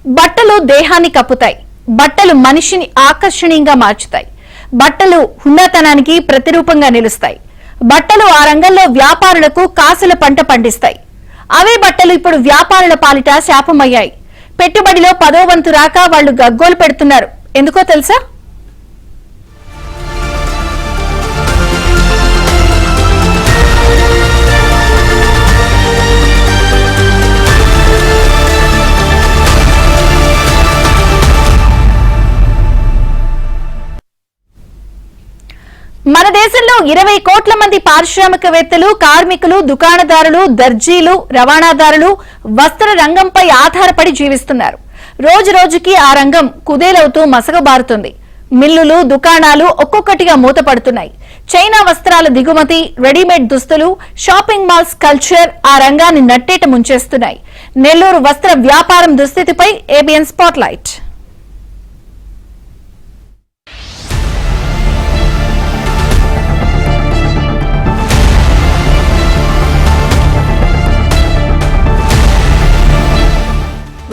బట్టలు దేహాన్ని కప్పుతాయి. బట్టలు మనిషిని ఆకర్షణీయంగా మార్చుతాయి. బట్టలు హుందాతనానికి ప్రతిరూపంగా నిలుస్తాయి. బట్టలు ఆ రంగంలో వ్యాపారులకు కాసుల పంట పండిస్తాయి. అవే బట్టలు ఇప్పుడు వ్యాపారుల పాలిట శాపమయ్యాయి. పెట్టుబడిలో 10వ వంతు రాక వాళ్లు గగ్గోలు పెడుతున్నారు. ఎందుకో తెలుసా? మన దేశంలో 20 కోట్ల మంది పారిశ్రామికవేత్తలు, కార్మికులు, దుకాణదారులు, దర్జీలు, రవాణాదారులు వస్త్ర రంగంపై ఆధారపడి జీవిస్తున్నారు. రోజు రోజుకి ఆ రంగం కుదేలవుతూ మసకబారుతుంది. మిల్లులు, దుకాణాలు ఒక్కొక్కటిగా మూతపడుతున్నాయి. చైనా వస్త్రాల దిగుమతి, రెడీమేడ్ దుస్తులు, షాపింగ్ మాల్స్ కల్చర్ ఆ రంగాన్ని నట్టేట ముంచేస్తున్నాయి. నెల్లూరు వస్త్ర వ్యాపారం దుస్థితిపై ఏబిఎన్ స్పాట్లైట్.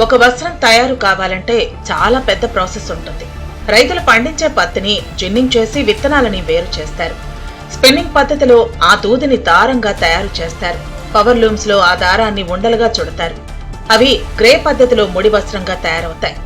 ఒక వస్త్రం తయారు కావాలంటే చాలా పెద్ద ప్రాసెస్ ఉంటుంది. రైతులు పండించే పత్తిని జిన్నింగ్ చేసి విత్తనాలని వేరు చేస్తారు. స్పిన్నింగ్ పద్ధతిలో ఆ దూదిని దారంగా తయారు చేస్తారు. పవర్ లూమ్స్ లో ఆ దారాన్ని ఉండలుగా చుడతారు. అవి గ్రే పద్ధతిలో ముడి వస్త్రంగా తయారవుతాయి.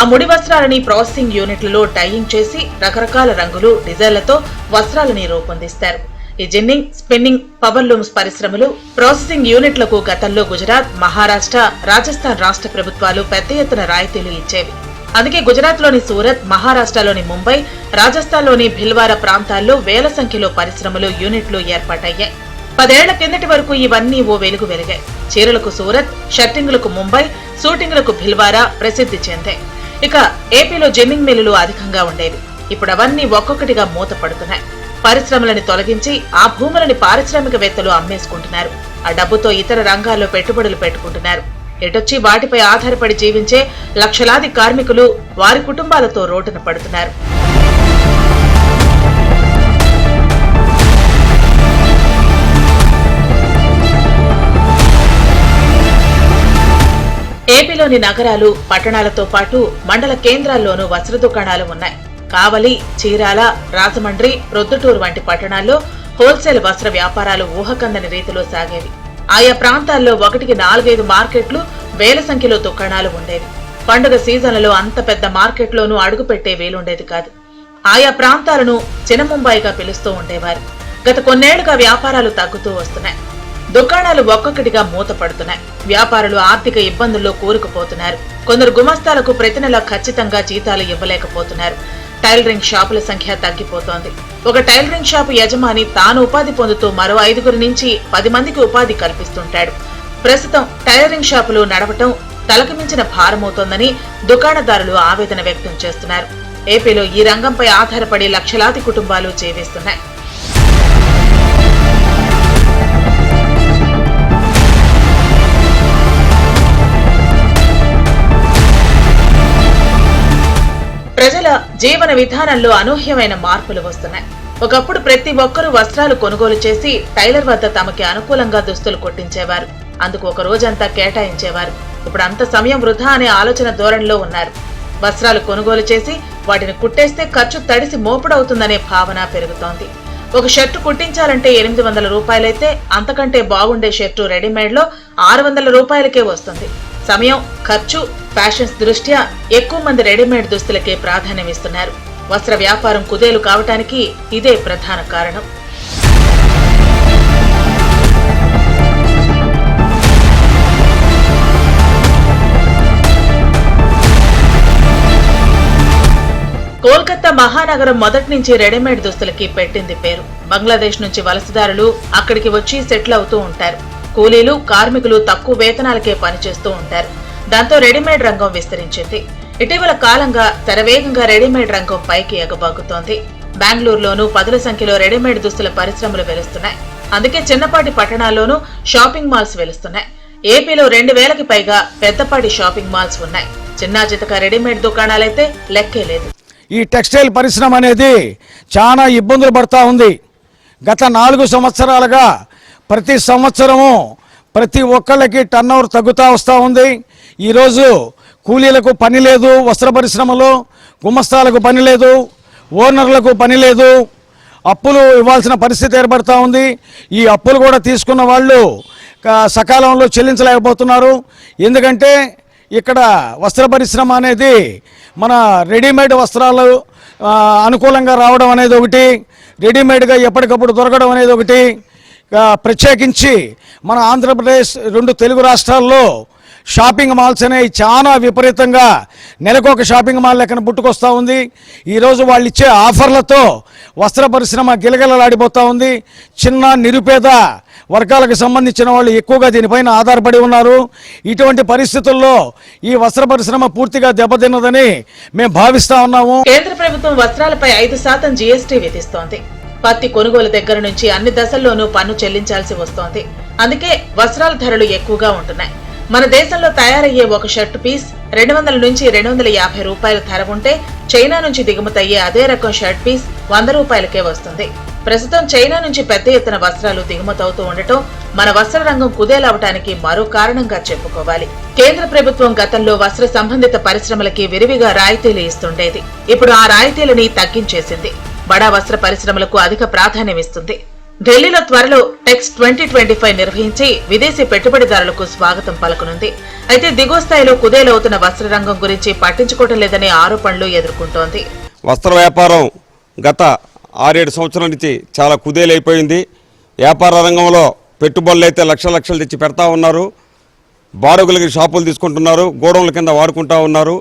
ఆ ముడి వస్త్రాలని ప్రాసెసింగ్ యూనిట్లలో డైయింగ్ చేసి రకరకాల రంగులు, డిజైన్లతో వస్త్రాలని రూపొందిస్తారు. ఈ జిన్నింగ్, స్పిన్నింగ్, పవర్ లూమ్స్ పరిశ్రమలు, ప్రాసెసింగ్ యూనిట్లకు గతంలో గుజరాత్, మహారాష్ట్ర, రాజస్థాన్ రాష్ట్ర ప్రభుత్వాలు పెద్ద ఎత్తున రాయితీలు ఇచ్చేవి. అందుకే గుజరాత్ లోని సూరత్, మహారాష్ట్రలోని ముంబై, రాజస్థాన్లోని భిల్వారా ప్రాంతాల్లో వేల సంఖ్యలో పరిశ్రమలు, యూనిట్లు ఏర్పాటయ్యాయి. 10 ఏళ్ల కిందటి వరకు ఇవన్నీ ఓ వెలుగు వెలిగాయి. చీరలకు సూరత్, షర్టింగులకు ముంబై, షూటింగులకు భిల్వారా ప్రసిద్ధి చెందాయి. ఇక ఏపీలో జిన్నింగ్ మిల్లులు అధికంగా ఉండేవి. ఇప్పుడు అవన్నీ ఒక్కొక్కటిగా మూతపడుతున్నాయి. పరిశ్రమలను తొలగించి ఆ భూములని పారిశ్రామికవేత్తలు అమ్మేసుకుంటున్నారు. ఆ డబ్బుతో ఇతర రంగాల్లో పెట్టుబడులు పెట్టుకుంటున్నారు. ఎటొచ్చి వాటిపై ఆధారపడి జీవించే లక్షలాది కార్మికులు వారి కుటుంబాలతో రోడ్డున పడుతున్నారు. ఏపీలోని నగరాలు, పట్టణాలతో పాటు మండల కేంద్రాల్లోనూ వస్త్ర దుకాణాలు ఉన్నాయి. కావలి, చీరాల, రాజమండ్రి, ప్రొద్దుటూరు వంటి పట్టణాల్లో హోల్సేల్ వస్త్ర వ్యాపారాలు ఊహకందని రీతిలో సాగేవి. ఆయా ప్రాంతాల్లో 1కి 4-5 మార్కెట్లు, వేల సంఖ్యలో దుకాణాలు ఉండేవి. పండుగ సీజన్లలో అంత పెద్ద మార్కెట్లోనూ అడుగుపెట్టే వీలుండేది కాదు. ఆయా ప్రాంతాలను చిన్న ముంబైగా పిలుస్తూ ఉండేవారు. గత కొన్నేళ్లుగా వ్యాపారాలు తగ్గుతూ వస్తున్నాయి. దుకాణాలు ఒక్కొక్కటిగా మూతపడుతున్నాయి. వ్యాపారులు ఆర్థిక ఇబ్బందుల్లో కూరుకుపోతున్నారు. కొందరు గుమస్తాలకు ప్రతి నెల ఖచ్చితంగా జీతాలు ఇవ్వలేకపోతున్నారు. టైలరింగ్ షాపుల సంఖ్య తగ్గిపోతోంది. ఒక టైలరింగ్ షాపు యజమాని తాను ఉపాధి పొందుతూ మరో 5 నుంచి 10 మందికి ఉపాధి కల్పిస్తుంటాడు. ప్రస్తుతం టైలరింగ్ షాపులు నడవటం తలకు మించిన భారమవుతోందని దుకాణదారులు ఆవేదన వ్యక్తం చేస్తున్నారు. ఏపీలో ఈ రంగంపై ఆధారపడి లక్షలాది కుటుంబాలు జీవిస్తున్నాయి. ప్రజల జీవన విధానంలో అనూహ్యమైన మార్పులు వస్తున్నాయి. ఒకప్పుడు ప్రతి ఒక్కరూ వస్త్రాలు కొనుగోలు చేసి టైలర్ వద్ద తమకి అనుకూలంగా దుస్తులు కుట్టించేవారు. అందుకు ఒక రోజంతా కేటాయించేవారు. ఇప్పుడు అంత సమయం వృధా అనే ఆలోచన ధోరణిలో ఉన్నారు. వస్త్రాలు కొనుగోలు చేసి వాటిని కుట్టేస్తే ఖర్చు తడిసి మోపుడవుతుందనే భావన పెరుగుతోంది. ఒక షర్టు కుట్టించాలంటే 800 రూపాయలైతే అంతకంటే బాగుండే షర్టు రెడీమేడ్ లో 600 రూపాయలకే వస్తుంది. సమయం, ఖర్చు, ఫ్యాషన్స్ దృష్ట్యా ఎక్కువ మంది రెడీమేడ్ దుస్తులకే ప్రాధాన్యమిస్తున్నారు. వస్త్ర వ్యాపారం కుదేలు కావటానికి ఇదే ప్రధాన కారణం. కోల్కతా మహానగరం మొదటి నుంచి రెడీమేడ్ దుస్తులకి పెట్టింది పేరు. బంగ్లాదేశ్ నుంచి వలసదారులు అక్కడికి వచ్చి సెటిల్ అవుతూ ఉంటారు. కూలీలు, కార్మికులు తక్కువ వేతనాలకే పనిచేస్తూ ఉంటారు. దాంతో రెడీమేడ్ రంగం విస్తరించింది. ఇటీవల కాలంగా శరవేగంగా రెడీమేడ్ రంగం పైకి ఎగబాకుతోంది. బెంగళూరులోనూ 10ల సంఖ్యలో రెడీమేడ్ దుస్తుల పరిశ్రమలు వెలుస్తున్నాయి. అందుకే చిన్నపాటి పట్టణాల్లోనూ షాపింగ్ మాల్స్ వెలుస్తున్నాయి. ఏపీలో 2000కి పైగా పెద్దపాటి షాపింగ్ మాల్స్ ఉన్నాయి. చిన్నా చితక రెడీమేడ్ దుకాణాలైతే లెక్కే లేదు. ఈ టెక్స్టైల్ పరిశ్రమ అనేది చాలా ఇబ్బందులు పడతా ఉంది. గత 4 సంవత్సరాలుగా ప్రతి సంవత్సరము ప్రతి ఒక్కళ్ళకి టర్నోవర్ తగ్గుతూ వస్తూ ఉంది. ఈరోజు కూలీలకు పని లేదు, వస్త్ర పరిశ్రమలో గుమస్తాలకు పని లేదు, ఓనర్లకు పని లేదు, అప్పులు ఇవ్వాల్సిన పరిస్థితి ఏర్పడుతూ ఉంది. ఈ అప్పులు కూడా తీసుకున్న వాళ్ళు సకాలంలో చెల్లించలేకపోతున్నారు. ఎందుకంటే ఇక్కడ వస్త్ర పరిశ్రమ అనేది మన రెడీమేడ్ వస్త్రాలు అనుకూలంగా రావడం అనేది ఒకటి, రెడీమేడ్గా ఎప్పటికప్పుడు దొరకడం అనేది ఒకటి. ప్రత్యేకించి మన ఆంధ్రప్రదేశ్ 2 తెలుగు రాష్ట్రాల్లో షాపింగ్ మాల్స్ అనేవి చాలా విపరీతంగా నెలకొక షాపింగ్ మాల్ లెక్కన పుట్టుకొస్తూ ఉంది. ఈరోజు వాళ్ళు ఇచ్చే ఆఫర్లతో వస్త్ర పరిశ్రమ గిలగిలలాడిపోతూ ఉంది. చిన్న నిరుపేద వర్గాలకు సంబంధించిన వాళ్ళు ఎక్కువగా దీనిపైన ఆధారపడి ఉన్నారు. ఇటువంటి పరిస్థితుల్లో ఈ వస్త్ర పరిశ్రమ పూర్తిగా దెబ్బతిన్నదని మేము భావిస్తా ఉన్నాము. కేంద్ర ప్రభుత్వం వస్త్రాలపై 5% జీఎస్టీ విధిస్తోంది. పత్తి కొనుగోలు దగ్గర నుంచి అన్ని దశల్లోనూ పన్ను చెల్లించాల్సి వస్తోంది. అందుకే వస్త్రాల ధరలు ఎక్కువగా ఉంటున్నాయి. మన దేశంలో తయారయ్యే ఒక షర్ట్ పీస్ 200 నుంచి 250 రూపాయల ధర ఉంటే చైనా నుంచి దిగుమతయ్యే అదే రకం షర్ట్ పీస్ 100 రూపాయలకే వస్తుంది. ప్రస్తుతం చైనా నుంచి పెద్ద ఎత్తున వస్త్రాలు దిగుమతవుతూ ఉండటం మన వస్త్ర రంగం కుదేలవటానికి మరో కారణంగా చెప్పుకోవాలి. కేంద్ర ప్రభుత్వం గతంలో వస్త్ర సంబంధిత పరిశ్రమలకి విరివిగా రాయితీలు ఇస్తుండేది. ఇప్పుడు ఆ రాయితీలని తగ్గించేసింది. బడా వస్త్ర పరిశ్రమలకు అధిక ప్రాధాన్యమిస్తుంది. ఢిల్లీలో త్వరలో టెక్స్ 2025 నిర్వహించి విదేశీ పెట్టుబడిదారులకు స్వాగతం పలకనుంది. అయితే దిగువ స్థాయిలో కుదేలవుతున్న వస్త్ర రంగం గురించి పట్టించుకోవటం లేదనే ఆరోపణలు ఎదుర్కొంటోంది. వస్త్ర వ్యాపారం గత 6-7 సంవత్సరాల నుంచి చాలా కుదేలైపోయింది. వ్యాపార రంగంలో పెట్టుబడులు అయితే లక్షలు తెచ్చి పెడతా ఉన్నారు. బాడుగులకి షాపులు తీసుకుంటున్నారు, గోడౌన్ల కింద వాడుకుంటా ఉన్నారు.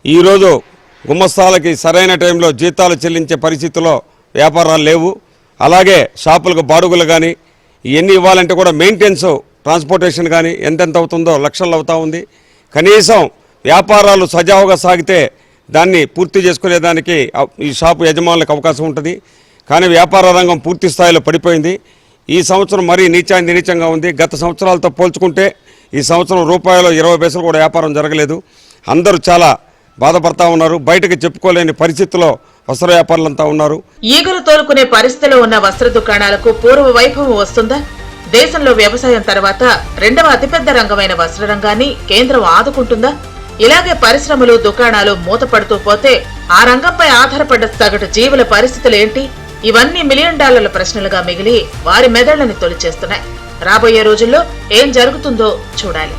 ఈరోజు గుమస్తాలకి సరైన టైంలో జీతాలు చెల్లించే పరిస్థితిలో వ్యాపారాలు లేవు. అలాగే షాపులకు బాడుగులు కానీ ఇవన్నీ ఇవ్వాలంటే కూడా మెయింటెనెన్స్, ట్రాన్స్పోర్టేషన్ కానీ ఎంతెంత అవుతుందో లక్షల్లో అవుతా ఉంది. కనీసం వ్యాపారాలు సజావుగా సాగితే దాన్ని పూర్తి చేసుకునేదానికి ఈ షాపు యజమానులకు అవకాశం ఉంటుంది. కానీ వ్యాపార రంగం పూర్తి స్థాయిలో పడిపోయింది. ఈ సంవత్సరం మరీ నీచంగా ఉంది. గత సంవత్సరాలతో పోల్చుకుంటే ఈ సంవత్సరం రూపాయలు 20 పైసలు కూడా వ్యాపారం జరగలేదు. అందరూ చాలా బాధపడతా ఉన్నారు. బయటకు చెప్పుకోలేని పరిస్థితిలో వస్త్ర వ్యాపారులంతా ఉన్నారు. ఈగలు తోలుకునే పరిస్థితిలో ఉన్న వస్త్ర దుకాణాలకు పూర్వ వైభవం వస్తుందా? దేశంలో వ్యవసాయం తర్వాత 2వ అతిపెద్ద రంగమైన వస్త్ర రంగాన్ని కేంద్రం ఆదుకుంటుందా? ఇలాగే పరిశ్రమలు, దుకాణాలు మూతపడుతూ పోతే ఆ రంగంపై ఆధారపడ్డ సగటు జీవుల పరిస్థితులేంటి? ఇవన్నీ $1 మిలియన్ ప్రశ్నలుగా మిగిలి వారి మెదళ్లని తొలిచేస్తున్నాయి. రాబోయే రోజుల్లో ఏం జరుగుతుందో చూడాలి.